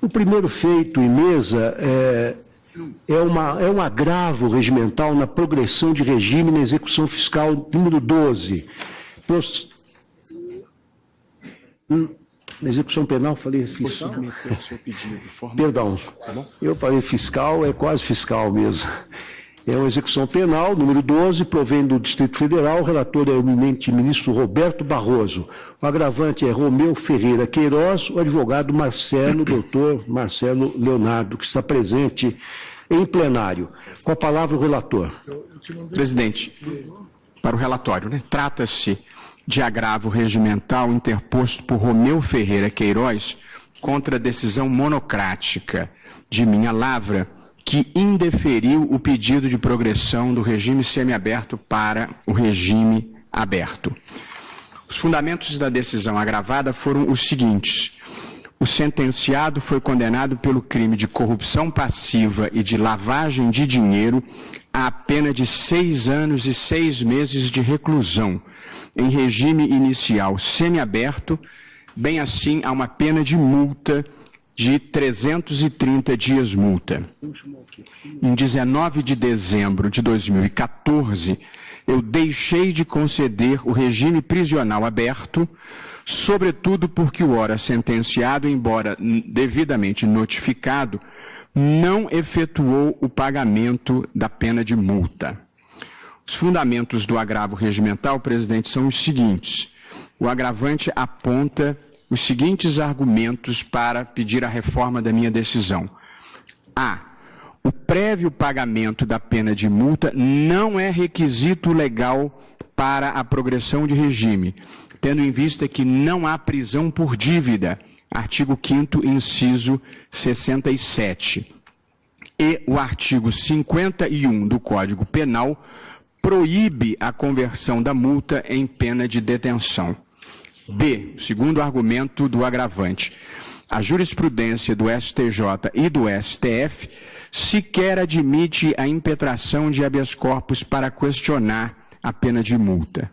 O primeiro feito em mesa é um agravo regimental na progressão de regime na execução fiscal número 12. Na execução penal, falei fiscal? Perdão, eu falei fiscal, é quase fiscal mesmo. É uma execução penal, número 12, provém do Distrito Federal, o relator é o eminente ministro Roberto Barroso. O agravante é Romeu Ferreira Queiroz, o advogado doutor Marcelo Leonardo, que está presente em plenário. Com a palavra o relator. Presidente, para o relatório, né? Trata-se de agravo regimental interposto por Romeu Ferreira Queiroz contra a decisão monocrática de minha lavra, que indeferiu o pedido de progressão do regime semiaberto para o regime aberto. Os fundamentos da decisão agravada foram os seguintes: o sentenciado foi condenado pelo crime de corrupção passiva e de lavagem de dinheiro à pena de 6 anos e 6 meses de reclusão, em regime inicial semiaberto, bem assim a uma pena de multa de 330 dias multa. Em 19 de dezembro de 2014, eu deixei de conceder o regime prisional aberto, sobretudo porque o ora sentenciado, embora devidamente notificado, não efetuou o pagamento da pena de multa. Os fundamentos do agravo regimental, presidente, são os seguintes. O agravante aponta os seguintes argumentos para pedir a reforma da minha decisão. A. O prévio pagamento da pena de multa não é requisito legal para a progressão de regime, tendo em vista que não há prisão por dívida, artigo 5º, inciso 67. E o artigo 51 do Código Penal proíbe a conversão da multa em pena de detenção. B, segundo argumento do agravante, a jurisprudência do STJ e do STF sequer admite a impetração de habeas corpus para questionar a pena de multa.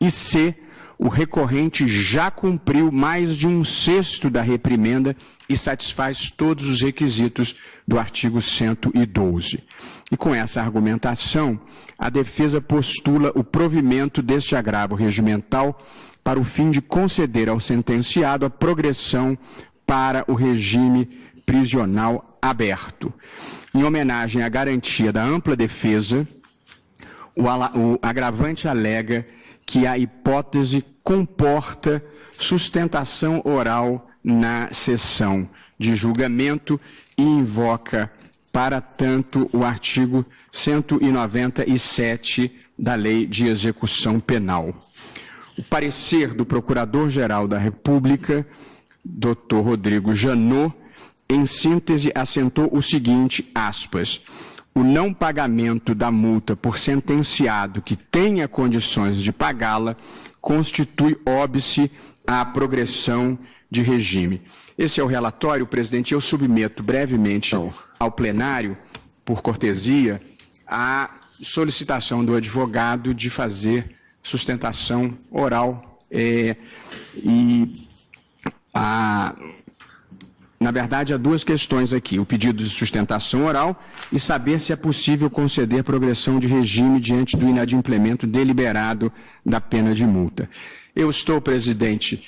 E C, o recorrente já cumpriu mais de 1/6 da reprimenda e satisfaz todos os requisitos do artigo 112. E com essa argumentação, a defesa postula o provimento deste agravo regimental para o fim de conceder ao sentenciado a progressão para o regime prisional aberto. Em homenagem à garantia da ampla defesa, o agravante alega que a hipótese comporta sustentação oral na sessão de julgamento e invoca, para tanto, o artigo 197 da Lei de Execução Penal. O parecer do Procurador-Geral da República, Dr. Rodrigo Janot, em síntese, assentou o seguinte, aspas, o não pagamento da multa por sentenciado que tenha condições de pagá-la constitui óbice à progressão de regime. Esse é o relatório, presidente. Eu submeto brevemente ao plenário, por cortesia, a solicitação do advogado de fazer sustentação oral na verdade, há duas questões aqui, o pedido de sustentação oral e saber se é possível conceder progressão de regime diante do inadimplemento deliberado da pena de multa. Eu estou, presidente,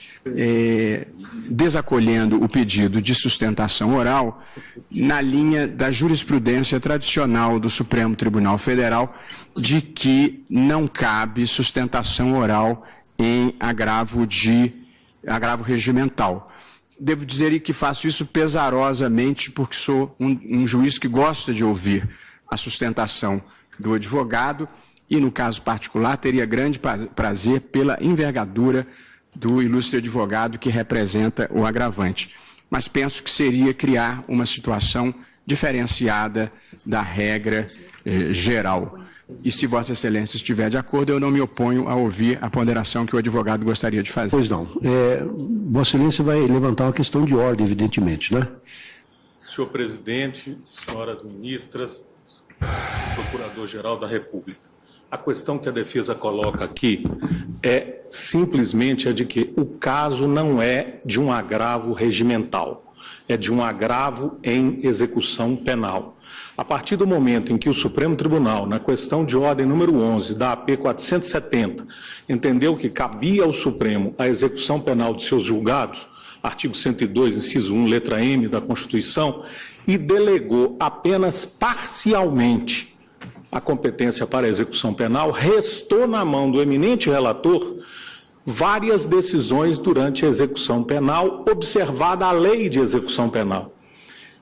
desacolhendo o pedido de sustentação oral na linha da jurisprudência tradicional do Supremo Tribunal Federal de que não cabe sustentação oral em agravo regimental. Devo dizer que faço isso pesarosamente porque sou um juiz que gosta de ouvir a sustentação do advogado e, no caso particular, teria grande prazer pela envergadura do ilustre advogado que representa o agravante. Mas penso que seria criar uma situação diferenciada da regra geral. E se Vossa Excelência estiver de acordo, eu não me oponho a ouvir a ponderação que o advogado gostaria de fazer. Pois não. Vossa Excelência vai levantar uma questão de ordem, evidentemente, né? Senhor presidente, senhoras ministras, Procurador-Geral da República, a questão que a defesa coloca aqui é simplesmente a de que o caso não é de um agravo regimental. é de um agravo em execução penal. A partir do momento em que o Supremo Tribunal, na questão de ordem número 11 da AP 470, entendeu que cabia ao Supremo a execução penal de seus julgados, artigo 102, inciso 1, letra M da Constituição, e delegou apenas parcialmente a competência para a execução penal, restou na mão do eminente relator várias decisões durante a execução penal, observada a lei de execução penal.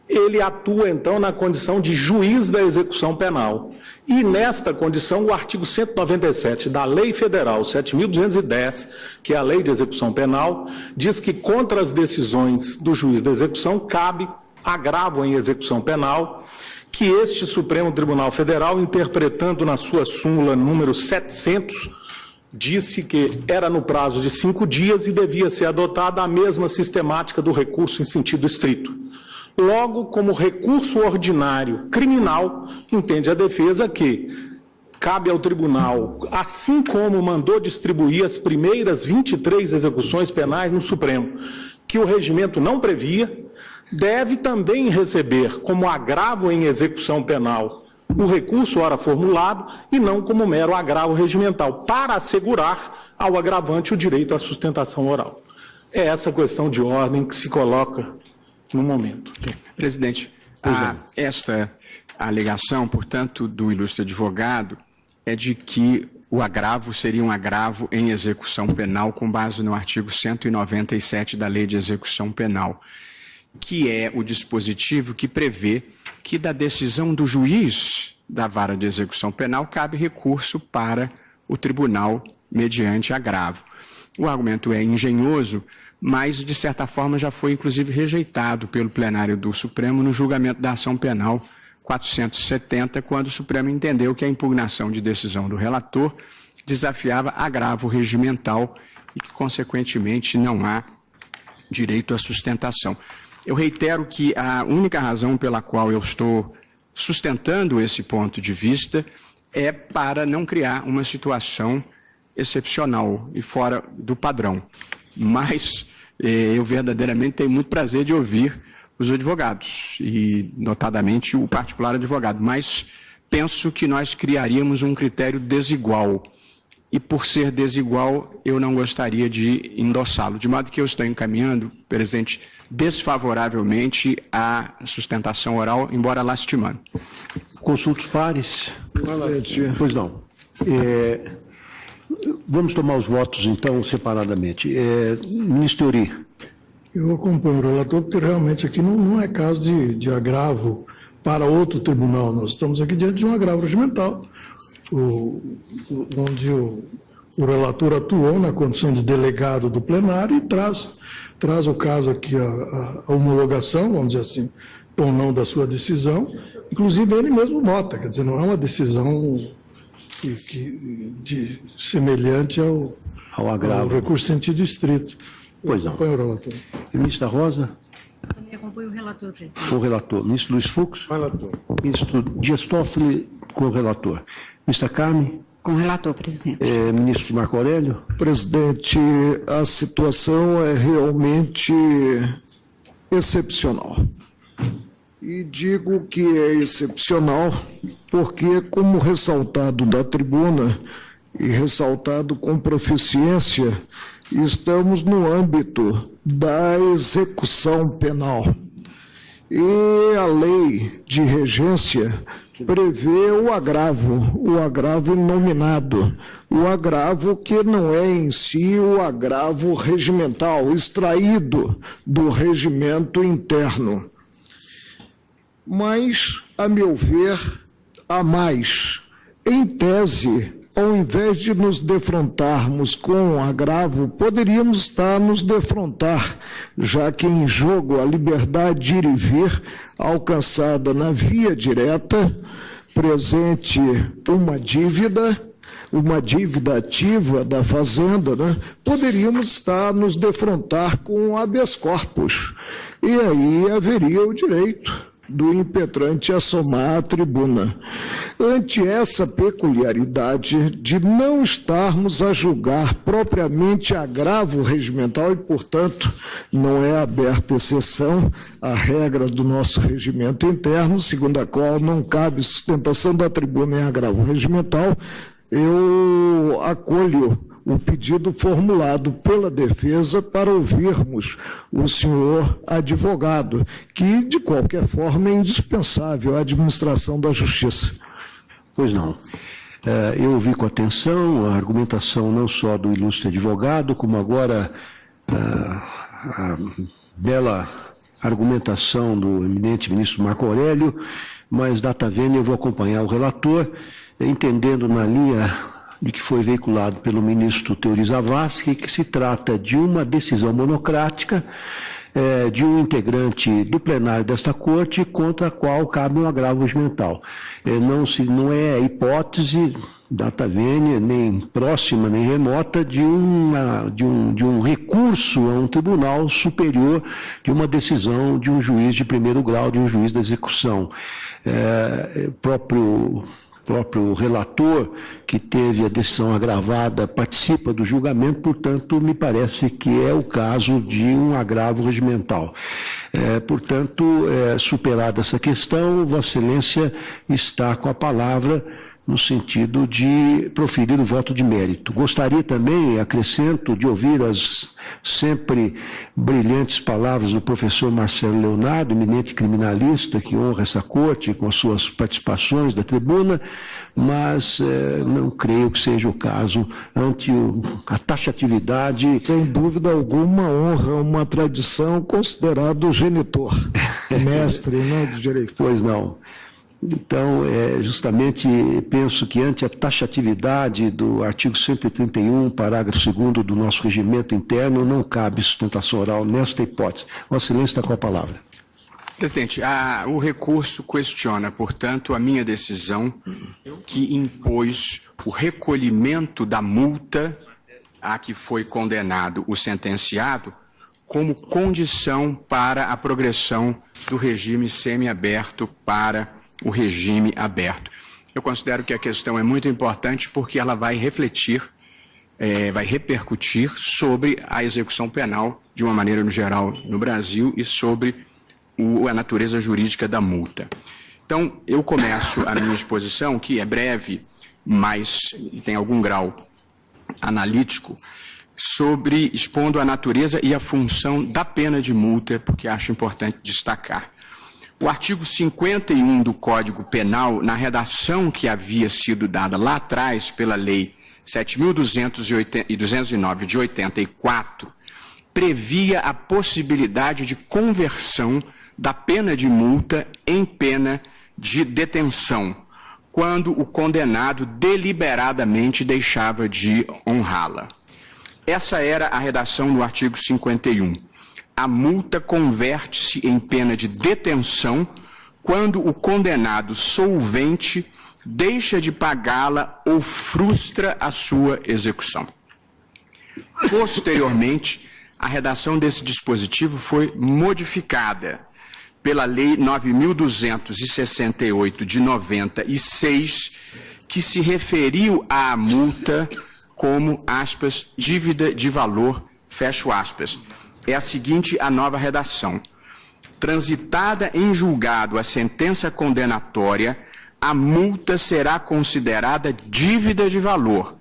Ele atua, então, na condição de juiz da execução penal. E, nesta condição, o artigo 197 da Lei Federal 7.210, que é a Lei de Execução Penal, diz que contra as decisões do juiz da execução cabe agravo em execução penal, que este Supremo Tribunal Federal, interpretando na sua súmula número 700, disse que era no prazo de 5 dias e devia ser adotada a mesma sistemática do recurso em sentido estrito. Logo, como recurso ordinário criminal, entende a defesa que cabe ao tribunal, assim como mandou distribuir as primeiras 23 execuções penais no Supremo, que o regimento não previa, deve também receber como agravo em execução penal o recurso ora formulado e não como mero agravo regimental, para assegurar ao agravante o direito à sustentação oral. É essa questão de ordem que se coloca no momento. Presidente, esta alegação, portanto, do ilustre advogado é de que o agravo seria um agravo em execução penal com base no artigo 197 da Lei de Execução Penal, que é o dispositivo que prevê que da decisão do juiz da vara de execução penal cabe recurso para o tribunal mediante agravo. O argumento é engenhoso, mas, de certa forma, já foi, inclusive, rejeitado pelo plenário do Supremo no julgamento da ação penal 470, quando o Supremo entendeu que a impugnação de decisão do relator desafiava agravo regimental e que, consequentemente, não há direito à sustentação. Eu reitero que a única razão pela qual eu estou sustentando esse ponto de vista é para não criar uma situação excepcional e fora do padrão. Mas eu verdadeiramente tenho muito prazer de ouvir os advogados, e notadamente o particular advogado, mas penso que nós criaríamos um critério desigual, e por ser desigual eu não gostaria de endossá-lo, de modo que eu estou encaminhando, presidente, desfavoravelmente a sustentação oral, embora lastimando. Consultos pares. Presidente. Pois não. Vamos tomar os votos, então, separadamente. Ministro Iuri. Eu acompanho o relator, porque realmente aqui não é caso de agravo para outro tribunal. Nós estamos aqui diante de um agravo regimental, onde o relator atuou na condição de delegado do plenário e traz o caso aqui, a homologação, vamos dizer assim, ou não da sua decisão. Inclusive, ele mesmo vota, quer dizer, não é uma decisão semelhante ao recurso sentido estrito. Pois não. Acompanho o relator. Ministra Rosa. Também acompanho o relator, presidente. Com o relator. Ministro Luiz Fux. Relator. Ministro Dias Toffoli, com o relator. Ministra Carmen. Com o relator, presidente. Ministro Marco Aurélio. Presidente, a situação é realmente excepcional. E digo que é excepcional porque, como ressaltado da tribuna e ressaltado com proficiência, estamos no âmbito da execução penal. E a lei de regência prevê o agravo inominado, o agravo que não é em si o agravo regimental, extraído do regimento interno. Mas, a meu ver, há mais. Em tese, ao invés de nos defrontarmos com um agravo, poderíamos estar a nos defrontar, já que em jogo a liberdade de ir e vir, alcançada na via direta, presente uma dívida ativa da Fazenda, né? Poderíamos estar a nos defrontar com um habeas corpus. E aí haveria o direito do impetrante a somar à tribuna. Ante essa peculiaridade de não estarmos a julgar propriamente agravo regimental e, portanto, não é aberta exceção à regra do nosso regimento interno, segundo a qual não cabe sustentação da tribuna em agravo regimental, eu acolho o pedido formulado pela defesa para ouvirmos o senhor advogado, que, de qualquer forma, é indispensável à administração da justiça. Pois não. Eu ouvi com atenção a argumentação não só do ilustre advogado, como agora a bela argumentação do eminente ministro Marco Aurélio, mas, data vênia, eu vou acompanhar o relator, entendendo na linha de que foi veiculado pelo ministro Teori Zavascki, que se trata de uma decisão monocrática de um integrante do plenário desta corte contra a qual cabe um agravo regimental. Não é hipótese, data vênia, nem próxima, nem remota, de um recurso a um tribunal superior de uma decisão de um juiz de primeiro grau, de um juiz da execução. Próprio relator que teve a decisão agravada participa do julgamento, portanto, me parece que é o caso de um agravo regimental. Portanto, superada essa questão, Vossa Excelência está com a palavra no sentido de proferir o voto de mérito. Gostaria também, acrescento, de ouvir as sempre brilhantes palavras do professor Marcelo Leonardo, eminente criminalista, que honra essa corte com as suas participações da tribuna, mas não creio que seja o caso ante a taxatividade. Sem dúvida alguma, honra uma tradição considerado genitor, mestre, né, de direito. Pois não. Então, justamente penso que ante a taxatividade do artigo 131, parágrafo 2º do nosso regimento interno, não cabe sustentação oral nesta hipótese. Vossa Excelência está com a palavra. Presidente, o recurso questiona, portanto, a minha decisão que impôs o recolhimento da multa a que foi condenado o sentenciado como condição para a progressão do regime semiaberto para o regime aberto. Eu considero que a questão é muito importante porque ela vai refletir, vai repercutir sobre a execução penal de uma maneira no geral no Brasil e sobre a natureza jurídica da multa. Então, eu começo a minha exposição, que é breve, mas tem algum grau analítico, expondo a natureza e a função da pena de multa, porque acho importante destacar. O artigo 51 do Código Penal, na redação que havia sido dada lá atrás pela Lei 7.209 de 84, previa a possibilidade de conversão da pena de multa em pena de detenção, quando o condenado deliberadamente deixava de honrá-la. Essa era a redação do artigo 51. A multa converte-se em pena de detenção quando o condenado solvente deixa de pagá-la ou frustra a sua execução. Posteriormente, a redação desse dispositivo foi modificada pela Lei 9.268 de 96, que se referiu à multa como, aspas, dívida de valor, fecho aspas. É a seguinte a nova redação. Transitada em julgado a sentença condenatória, a multa será considerada dívida de valor,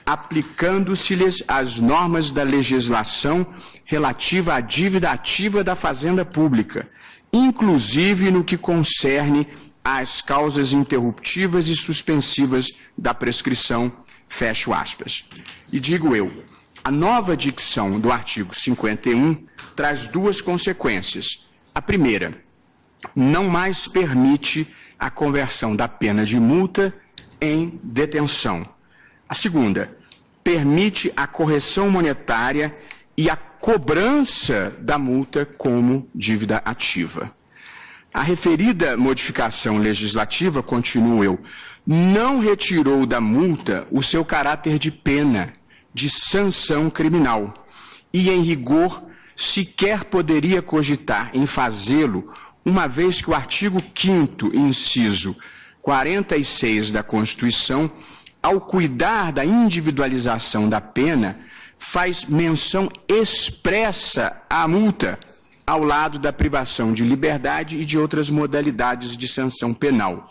aplicando-se-lhes as normas da legislação relativa à dívida ativa da Fazenda Pública, inclusive no que concerne às causas interruptivas e suspensivas da prescrição, fecho aspas. E digo eu, a nova dicção do artigo 51 traz duas consequências. A primeira, não mais permite a conversão da pena de multa em detenção. A segunda, permite a correção monetária e a cobrança da multa como dívida ativa. A referida modificação legislativa, continuo eu, não retirou da multa o seu caráter de pena, de sanção criminal, e, em rigor, sequer poderia cogitar em fazê-lo uma vez que o artigo 5º, inciso 46 da Constituição, ao cuidar da individualização da pena, faz menção expressa à multa, ao lado da privação de liberdade e de outras modalidades de sanção penal.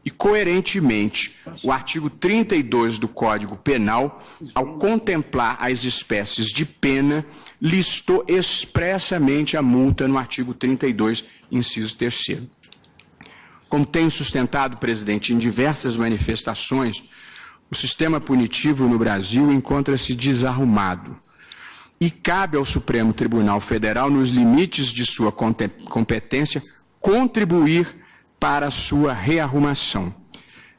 E, coerentemente, o artigo 32 do Código Penal, ao contemplar as espécies de pena, listou expressamente a multa no artigo 32, inciso 3º. Como tenho sustentado, presidente, em diversas manifestações, o sistema punitivo no Brasil encontra-se desarrumado e cabe ao Supremo Tribunal Federal, nos limites de sua competência, contribuir para a sua rearrumação.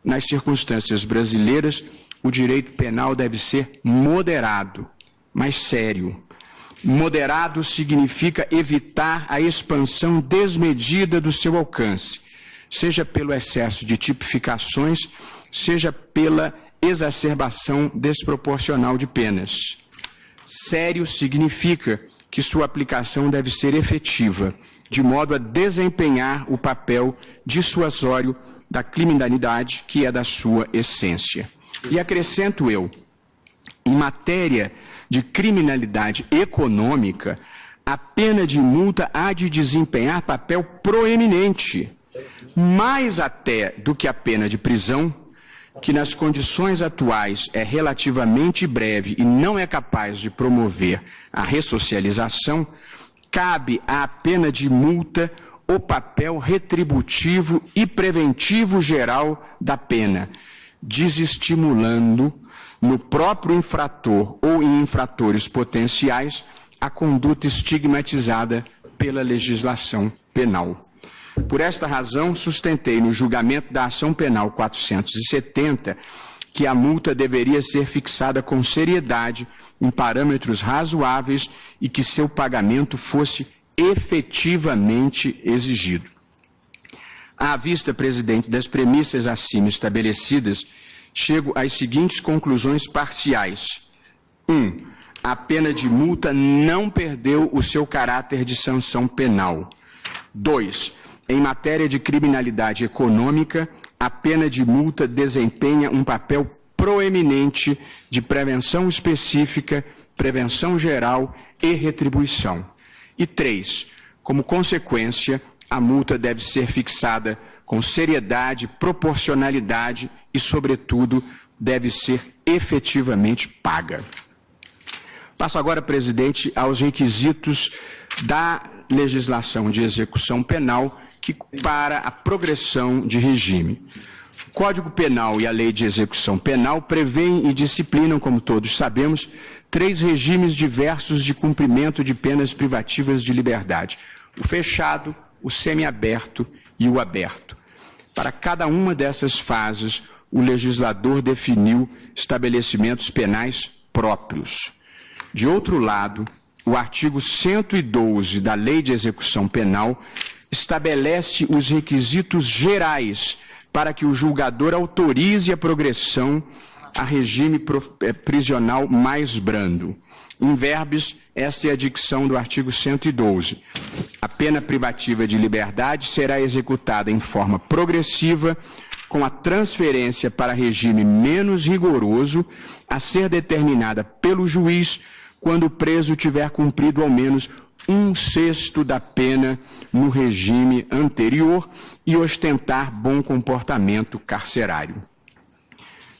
Nas circunstâncias brasileiras, o direito penal deve ser moderado, mas sério. Moderado significa evitar a expansão desmedida do seu alcance, seja pelo excesso de tipificações, seja pela exacerbação desproporcional de penas. Sério significa que sua aplicação deve ser efetiva, de modo a desempenhar o papel dissuasório da criminalidade, que é da sua essência. E acrescento eu, em matéria de criminalidade econômica, a pena de multa há de desempenhar papel proeminente, mais até do que a pena de prisão, que nas condições atuais é relativamente breve e não é capaz de promover a ressocialização. Cabe à pena de multa o papel retributivo e preventivo geral da pena, desestimulando no próprio infrator ou em infratores potenciais a conduta estigmatizada pela legislação penal. Por esta razão, sustentei no julgamento da ação penal 470 que a multa deveria ser fixada com seriedade, em parâmetros razoáveis e que seu pagamento fosse efetivamente exigido. À vista, presidente, das premissas acima estabelecidas, chego às seguintes conclusões parciais. 1. A pena de multa não perdeu o seu caráter de sanção penal. 2. Em matéria de criminalidade econômica, a pena de multa desempenha um papel proeminente de prevenção específica, prevenção geral e retribuição. E 3. Como consequência, a multa deve ser fixada com seriedade, proporcionalidade e, sobretudo, deve ser efetivamente paga. Passo agora, presidente, aos requisitos da legislação de execução penal para a progressão de regime. O Código Penal e a Lei de Execução Penal prevêem e disciplinam, como todos sabemos, 3 regimes diversos de cumprimento de penas privativas de liberdade: o fechado, o semiaberto e o aberto. Para cada uma dessas fases, o legislador definiu estabelecimentos penais próprios. De outro lado, o artigo 112 da Lei de Execução Penal estabelece os requisitos gerais para que o julgador autorize a progressão a regime prisional mais brando. Em verbis, esta é a dicção do artigo 112. A pena privativa de liberdade será executada em forma progressiva, com a transferência para regime menos rigoroso, a ser determinada pelo juiz quando o preso tiver cumprido ao menos 1/6 da pena no regime anterior e ostentar bom comportamento carcerário.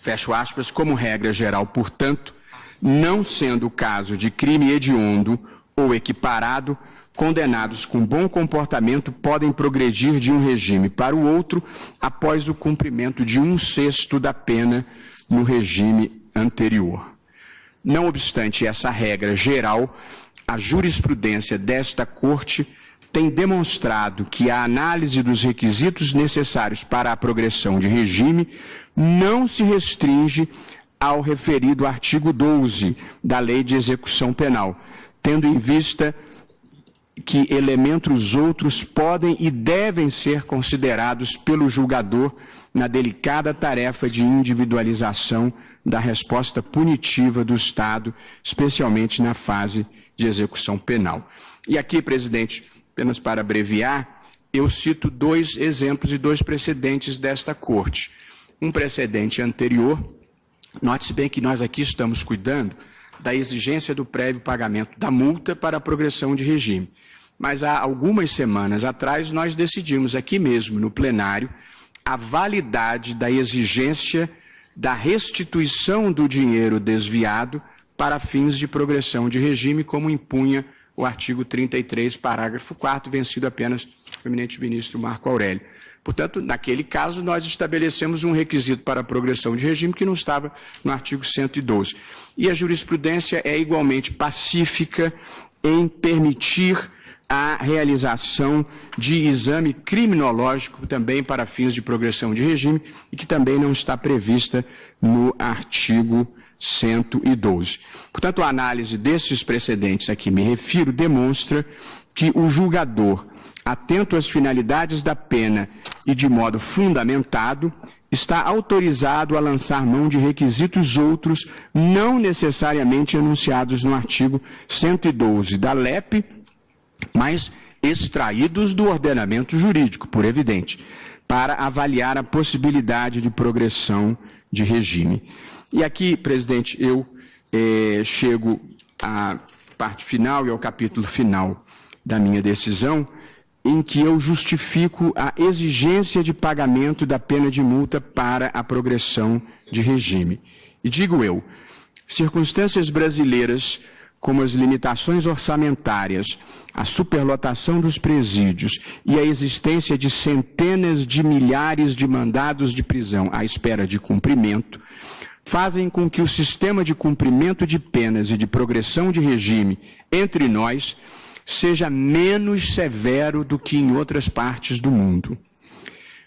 Fecho aspas. Como regra geral, portanto, não sendo o caso de crime hediondo ou equiparado, condenados com bom comportamento podem progredir de um regime para o outro após o cumprimento de 1/6 da pena no regime anterior. Não obstante essa regra geral, a jurisprudência desta Corte tem demonstrado que a análise dos requisitos necessários para a progressão de regime não se restringe ao referido artigo 12 da Lei de Execução Penal, tendo em vista que elementos outros podem e devem ser considerados pelo julgador na delicada tarefa de individualização da resposta punitiva do Estado, especialmente na fase de execução penal. E aqui, presidente, apenas para abreviar, eu cito 2 exemplos e 2 precedentes desta Corte. Um precedente anterior, note-se bem que nós aqui estamos cuidando da exigência do prévio pagamento da multa para a progressão de regime. Mas há algumas semanas atrás nós decidimos aqui mesmo, no plenário, a validade da exigência da restituição do dinheiro desviado para fins de progressão de regime, como impunha o artigo 33, parágrafo 4º, vencido apenas o eminente ministro Marco Aurélio. Portanto, naquele caso, nós estabelecemos um requisito para a progressão de regime que não estava no artigo 112. E a jurisprudência é igualmente pacífica em permitir a realização de exame criminológico também para fins de progressão de regime e que também não está prevista no artigo 112. Portanto, a análise desses precedentes a que me refiro demonstra que o julgador, atento às finalidades da pena e de modo fundamentado, está autorizado a lançar mão de requisitos outros não necessariamente enunciados no artigo 112 da LEP, mas extraídos do ordenamento jurídico, por evidente, para avaliar a possibilidade de progressão de regime. E aqui, presidente, eu chego à parte final e ao capítulo final da minha decisão, em que eu justifico a exigência de pagamento da pena de multa para a progressão de regime. E digo eu, circunstâncias brasileiras como as limitações orçamentárias, a superlotação dos presídios e a existência de centenas de milhares de mandados de prisão à espera de cumprimento, fazem com que o sistema de cumprimento de penas e de progressão de regime entre nós seja menos severo do que em outras partes do mundo.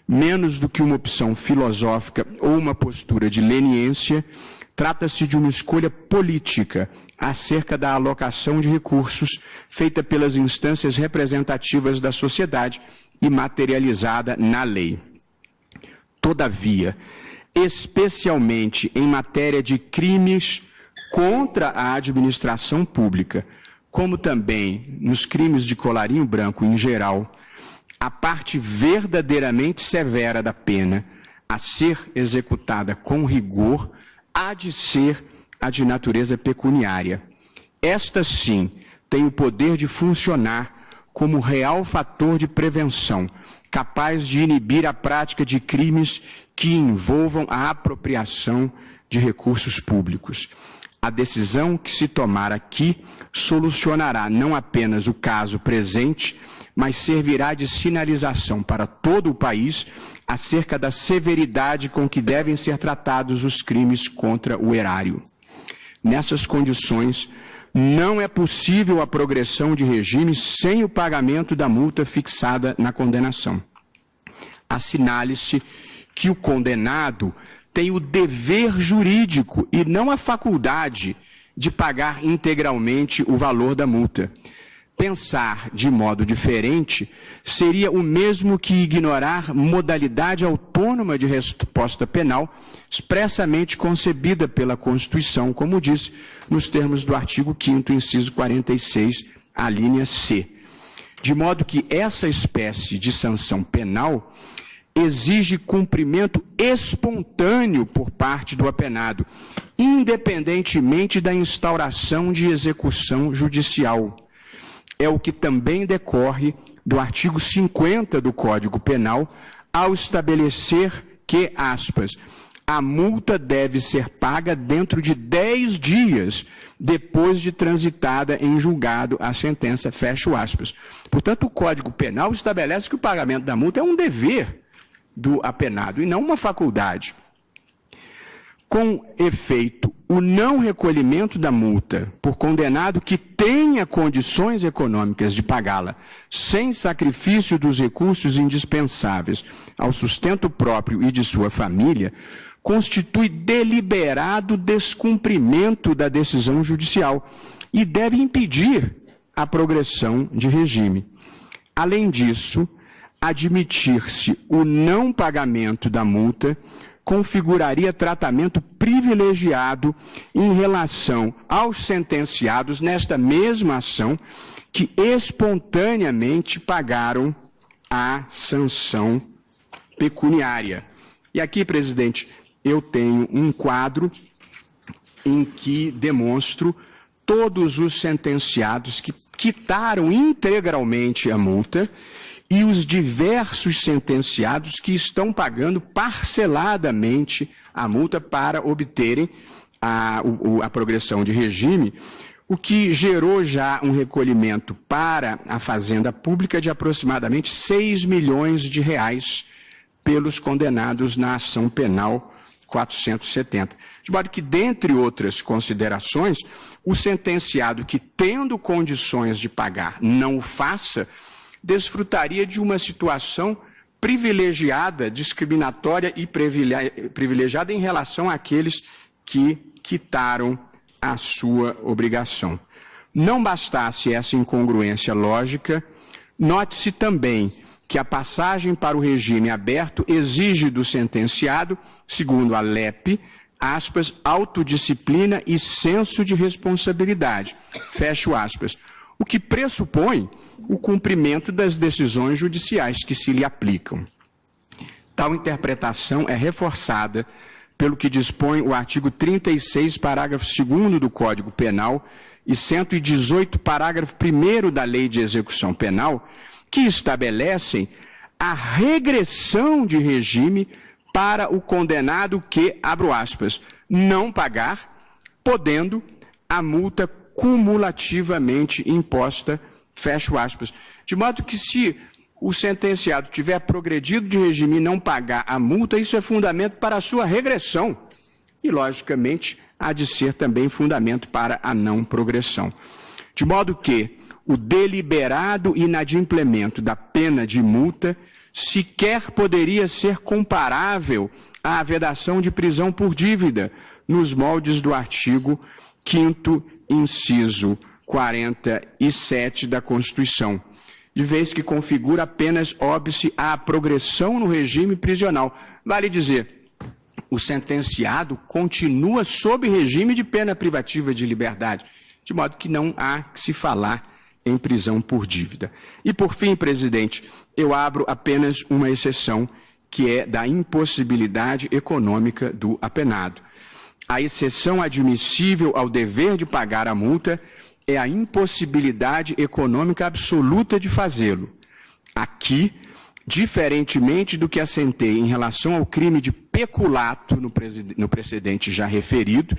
Menos do que uma opção filosófica ou uma postura de leniência, trata-se de uma escolha política acerca da alocação de recursos feita pelas instâncias representativas da sociedade e materializada na lei. Todavia, especialmente em matéria de crimes contra a administração pública, como também nos crimes de colarinho branco em geral, a parte verdadeiramente severa da pena a ser executada com rigor há de ser a de natureza pecuniária. Esta, sim, tem o poder de funcionar como real fator de prevenção, capaz de inibir a prática de crimes que envolvam a apropriação de recursos públicos. A decisão que se tomar aqui solucionará não apenas o caso presente, mas servirá de sinalização para todo o país acerca da severidade com que devem ser tratados os crimes contra o erário. Nessas condições, não é possível a progressão de regime sem o pagamento da multa fixada na condenação. Assinale-se que o condenado tem o dever jurídico e não a faculdade de pagar integralmente o valor da multa. Pensar de modo diferente seria o mesmo que ignorar modalidade autônoma de resposta penal expressamente concebida pela Constituição, como diz nos termos do artigo 5º, inciso 46, a linha C. De modo que essa espécie de sanção penal exige cumprimento espontâneo por parte do apenado, independentemente da instauração de execução judicial. É o que também decorre do artigo 50 do Código Penal, ao estabelecer que, aspas, a multa deve ser paga dentro de 10 dias depois de transitada em julgado a sentença, fecho aspas. Portanto, o Código Penal estabelece que o pagamento da multa é um dever do apenado e não uma faculdade. Com efeito, o não recolhimento da multa por condenado que tenha condições econômicas de pagá-la sem sacrifício dos recursos indispensáveis ao sustento próprio e de sua família, constitui deliberado descumprimento da decisão judicial e deve impedir a progressão de regime. Além disso, admitir-se o não pagamento da multa configuraria tratamento privilegiado em relação aos sentenciados nesta mesma ação que espontaneamente pagaram a sanção pecuniária. E aqui, presidente, eu tenho um quadro em que demonstro todos os sentenciados que quitaram integralmente a multa e os diversos sentenciados que estão pagando parceladamente a multa para obterem a progressão de regime, o que gerou já um recolhimento para a Fazenda Pública de aproximadamente 6 milhões de reais pelos condenados na ação penal 470. De modo que, dentre outras considerações, o sentenciado que, tendo condições de pagar, não o faça, desfrutaria de uma situação privilegiada, discriminatória e privilegiada em relação àqueles que quitaram a sua obrigação. Não bastasse essa incongruência lógica, note-se também que a passagem para o regime aberto exige do sentenciado, segundo a LEP, aspas, autodisciplina e senso de responsabilidade, fecho aspas, o que pressupõe o cumprimento das decisões judiciais que se lhe aplicam. Tal interpretação é reforçada pelo que dispõe o artigo 36, parágrafo 2º do Código Penal e 118, parágrafo 1º da Lei de Execução Penal, que estabelecem a regressão de regime para o condenado que, abro aspas, não pagar, podendo a multa cumulativamente imposta, fecho aspas. De modo que, se o sentenciado tiver progredido de regime e não pagar a multa, isso é fundamento para a sua regressão. E, logicamente, há de ser também fundamento para a não progressão. De modo que o deliberado inadimplemento da pena de multa sequer poderia ser comparável à vedação de prisão por dívida, nos moldes do artigo 5º, inciso 47 da Constituição, de vez que configura apenas óbice à progressão no regime prisional. Vale dizer, o sentenciado continua sob regime de pena privativa de liberdade, de modo que não há que se falar em prisão por dívida. E, por fim, presidente, eu abro apenas uma exceção, que é da impossibilidade econômica do apenado. A exceção admissível ao dever de pagar a multa é a impossibilidade econômica absoluta de fazê-lo. Aqui, diferentemente do que assentei em relação ao crime de peculato no precedente já referido,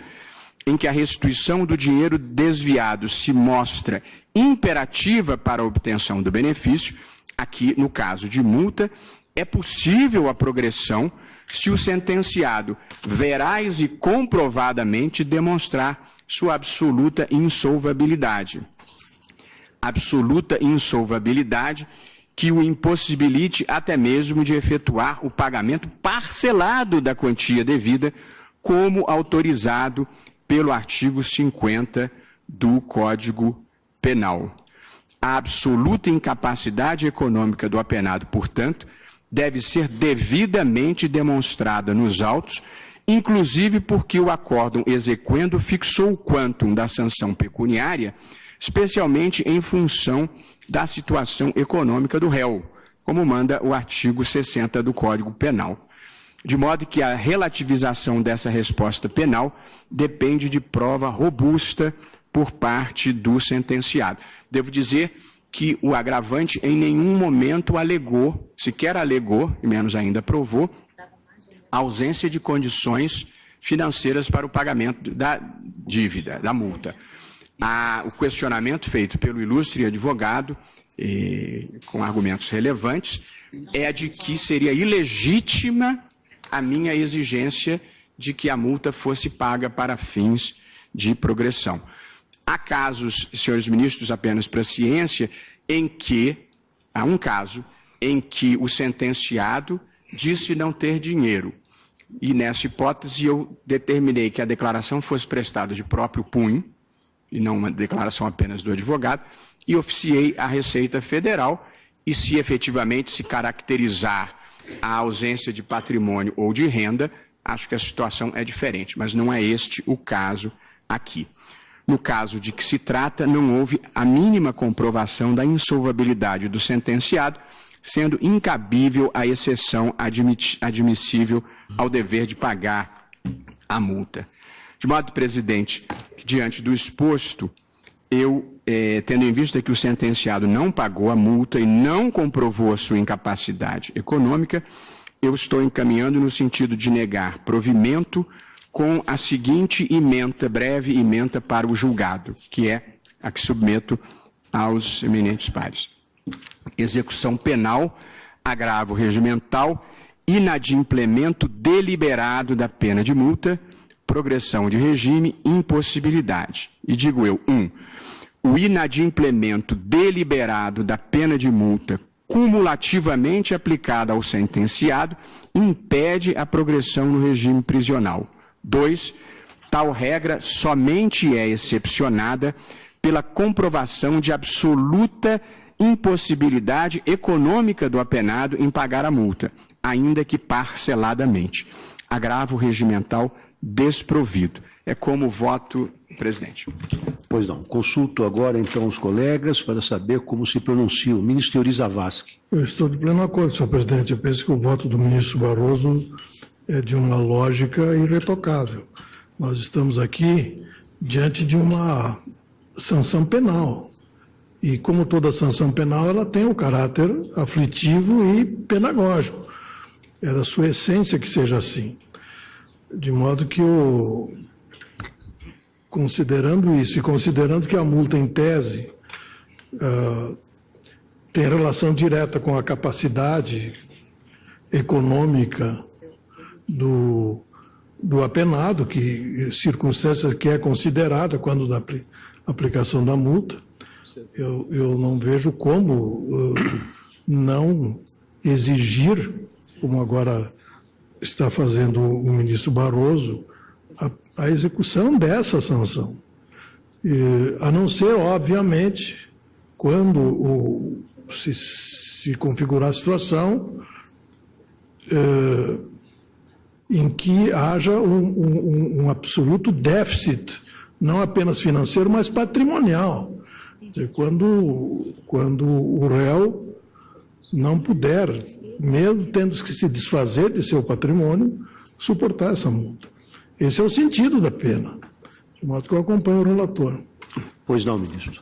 em que a restituição do dinheiro desviado se mostra imperativa para a obtenção do benefício, aqui, no caso de multa, é possível a progressão se o sentenciado veraz e comprovadamente demonstrar sua absoluta insolvabilidade. Absoluta insolvabilidade que o impossibilite até mesmo de efetuar o pagamento parcelado da quantia devida, como autorizado pelo artigo 50 do Código Penal. A absoluta incapacidade econômica do apenado, portanto, deve ser devidamente demonstrada nos autos, inclusive porque o acórdão exequendo fixou o quantum da sanção pecuniária, especialmente em função da situação econômica do réu, como manda o artigo 60 do Código Penal. De modo que a relativização dessa resposta penal depende de prova robusta por parte do sentenciado. Devo dizer que o agravante em nenhum momento alegou, sequer alegou, e menos ainda provou, a ausência de condições financeiras para o pagamento da dívida, da multa. O questionamento feito pelo ilustre advogado, com argumentos relevantes, é de que seria ilegítima a minha exigência de que a multa fosse paga para fins de progressão. Há casos, senhores ministros, apenas para a ciência, há um caso em que o sentenciado disse não ter dinheiro. E nessa hipótese eu determinei que a declaração fosse prestada de próprio punho, e não uma declaração apenas do advogado, e oficiei à Receita Federal, e se efetivamente se caracterizar a ausência de patrimônio ou de renda, acho que a situação é diferente, mas não é este o caso aqui. No caso de que se trata, não houve a mínima comprovação da insolvabilidade do sentenciado, sendo incabível a exceção admissível ao dever de pagar a multa. De modo, presidente, que diante do exposto, eu, tendo em vista que o sentenciado não pagou a multa e não comprovou a sua incapacidade econômica, eu estou encaminhando no sentido de negar provimento com a seguinte ementa, breve ementa para o julgado, que é a que submeto aos eminentes pares. Execução penal, agravo regimental, inadimplemento deliberado da pena de multa, progressão de regime, impossibilidade. E digo eu, 1. O inadimplemento deliberado da pena de multa cumulativamente aplicada ao sentenciado impede a progressão no regime prisional. 2. Tal regra somente é excepcionada pela comprovação de absoluta impossibilidade econômica do apenado em pagar a multa, ainda que parceladamente. Agravo regimental desprovido. É como voto, presidente. Pois não. Consulto agora, então, os colegas para saber como se pronuncia o ministro Yuri Zavascki. Eu estou de pleno acordo, senhor presidente. Eu penso que o voto do ministro Barroso é de uma lógica irretocável. Nós estamos aqui diante de uma sanção penal. E, como toda sanção penal, ela tem um caráter aflitivo e pedagógico. É da sua essência que seja assim. De modo que, considerando isso e considerando que a multa, em tese, tem relação direta com a capacidade econômica do apenado, que circunstância que é considerada quando da aplicação da multa, eu não vejo como não exigir, como agora está fazendo o ministro Barroso, a execução dessa sanção. A não ser, obviamente, quando se configurar a situação em que haja um absoluto déficit, não apenas financeiro, mas patrimonial. Quando o réu não puder, mesmo tendo que se desfazer de seu patrimônio, suportar essa multa. Esse é o sentido da pena, de modo que eu acompanho o relator. Pois não, ministro.